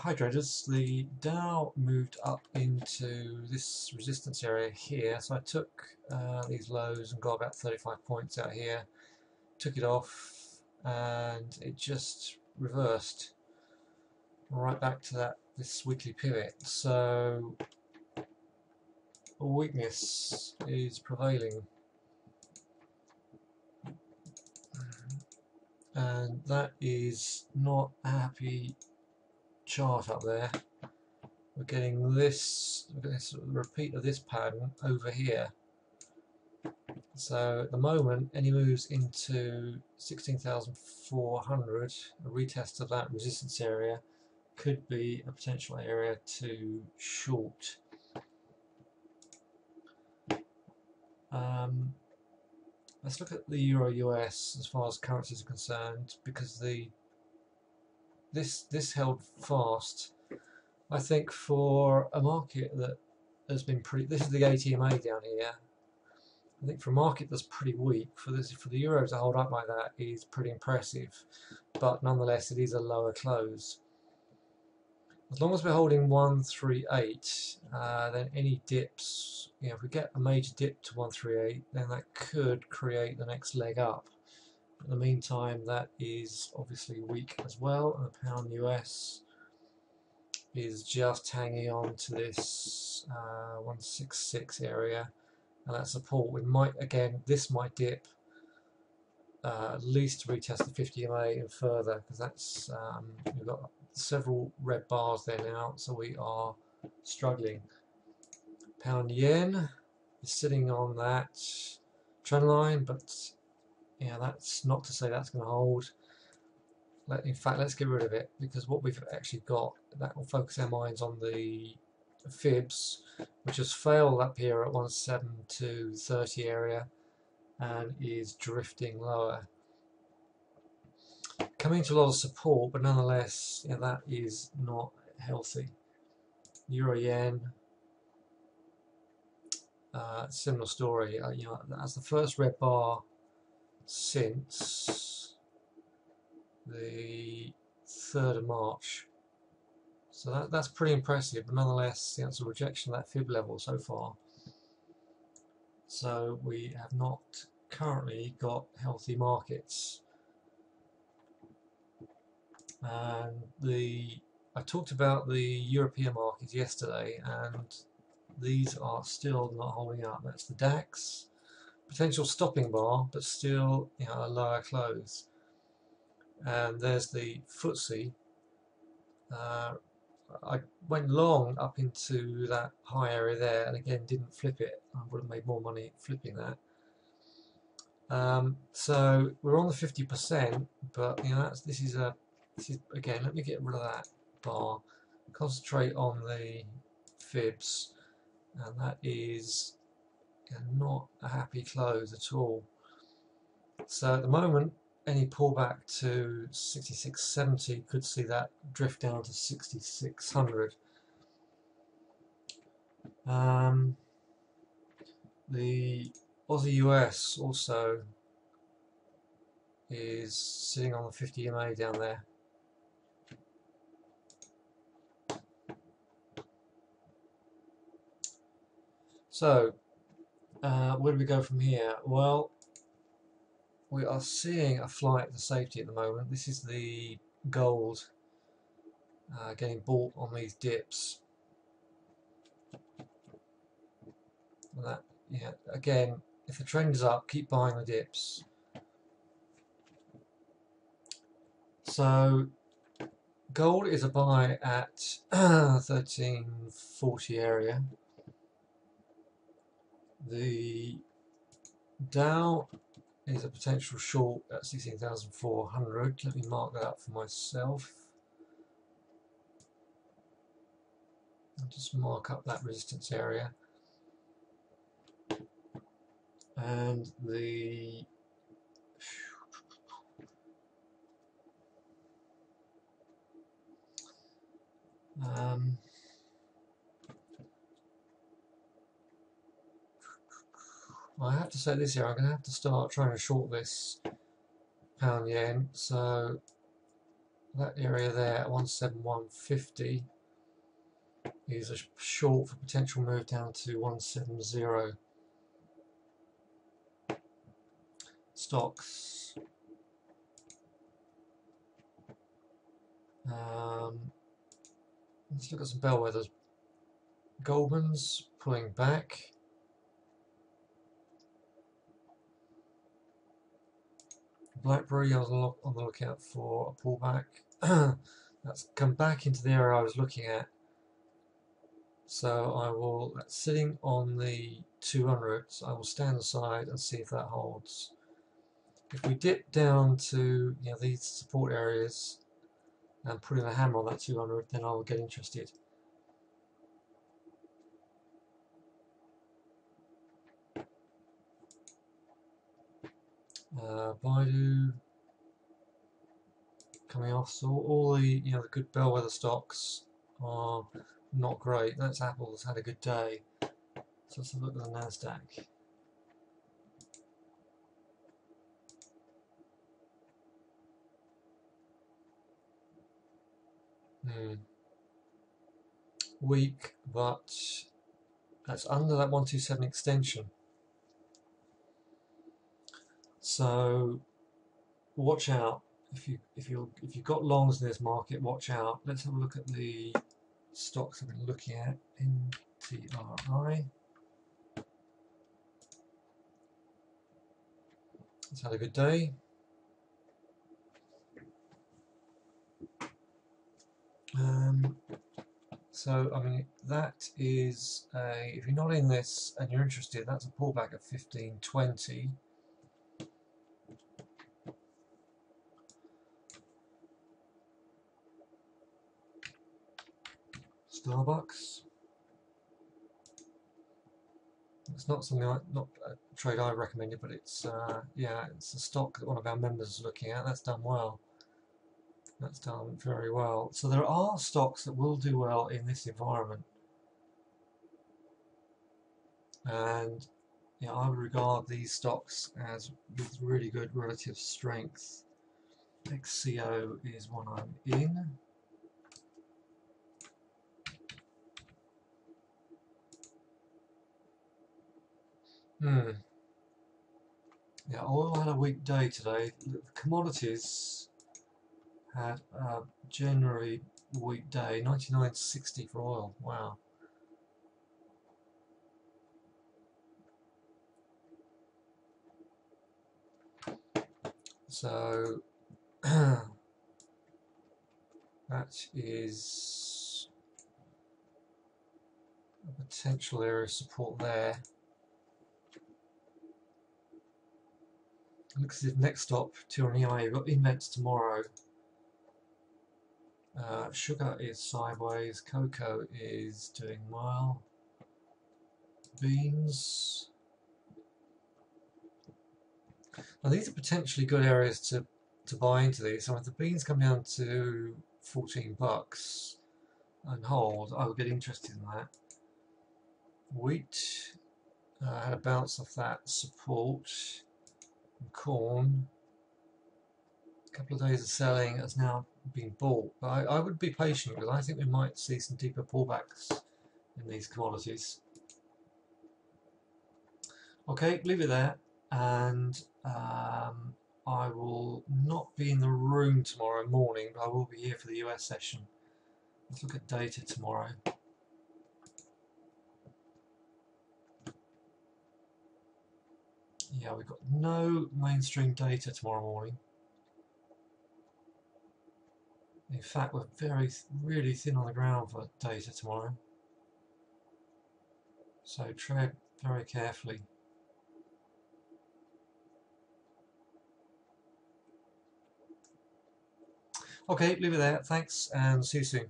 Hi traders, the Dow moved up into this resistance area here, so I took these lows and got about 35 points out here, took it off, and it just reversed right back to this weekly pivot. So weakness is prevailing, and that is not a happy chart up there. We're getting this repeat of this pattern over here. So at the moment, any moves into 16,400, a retest of that resistance area could be a potential area to short. Let's look at the Euro US as far as currencies are concerned, because this held fast. I think for a market that has been pretty, this is the ATMA down here. I think for a market that's pretty weak, for the euro to hold up like that is pretty impressive, but nonetheless it is a lower close. As long as we're holding 138, then any dips, if we get a major dip to 138, then that could create the next leg up. In the meantime, that is obviously weak as well, and the pound US is just hanging on to this 166 area, and that support. This might dip at least to retest the 50 MA and further, because that's we've got several red bars there now, so we are struggling. Pound yen is sitting on that trend line, but that's not to say that's going to hold. In fact, let's get rid of it, because what we've actually got, that will focus our minds on the fibs, which has failed up here at 17230 area and is drifting lower, coming to a lot of support, but nonetheless that is not healthy. Euro yen, similar story. That's the first red bar since the 3rd of March. So that's pretty impressive, but nonetheless it's a rejection of that fib level so far. So we have not currently got healthy markets. And I talked about the European markets yesterday, and these are still not holding up. That's the DAX, potential stopping bar, but still a lower close. And there's the FTSE. I went long up into that high area there, and again didn't flip it. I would have made more money flipping that. So we're on the 50%, but this is again. Let me get rid of that bar. Concentrate on the fibs, and that is not a happy close at all. So at the moment, any pullback to 6670 could see that drift down to 6600. The Aussie US also is sitting on the 50 MA down there. So where do we go from here? Well, we are seeing a flight to safety at the moment. This is the gold getting bought on these dips. And that, again, if the trend is up, keep buying the dips. So gold is a buy at 1340 area. The Dow is a potential short at 16,400. Let me mark that up for myself. I'll just mark up that resistance area. And the I have to say this here, I'm going to have to start trying to short this pound yen. So that area there at 171.50 is a short for potential move down to 170. Stocks. Let's look at some bellwethers. Goldman's pulling back. BlackBerry, I was on the lookout for a pullback. That's come back into the area I was looking at. So I will, that's sitting on the 200s. I will stand aside and see if that holds. If we dip down to these support areas and putting a hammer on that 200, then I will get interested. Baidu coming off, so all the the good bellwether stocks are not great. That's Apple's had a good day. So let's have a look at the Nasdaq. Weak, but that's under that 127 extension. So watch out if you've got longs in this market. Watch out. Let's have a look at the stocks I've been looking at. NTRI. It's had a good day. So I mean that is if you're not in this and you're interested, that's a pullback at 15.20. Starbucks. It's not something not a trade I recommended, but it's yeah, it's a stock that one of our members is looking at. That's done well. That's done very well. So there are stocks that will do well in this environment, and I would regard these stocks as with really good relative strength. XCO is one I'm in. Yeah, oil had a weak day today. The commodities had a generally weak day. 99.60 for oil. Wow. So that is a potential area of support there. Looks as if next stop, 200 EMA, we've got Invents tomorrow. Sugar is sideways, cocoa is doing well. Beans. Now these are potentially good areas to buy into these. So if the beans come down to 14 bucks and hold, I would get interested in that. Wheat had a bounce off that support. And corn, a couple of days of selling, has now been bought. But I would be patient because I think we might see some deeper pullbacks in these commodities. Okay, leave it there, and I will not be in the room tomorrow morning, but I will be here for the US session. Let's look at data tomorrow. Yeah, we've got no mainstream data tomorrow morning. In fact, we're really thin on the ground for data tomorrow. So tread very carefully. Okay, leave it there. Thanks, and see you soon.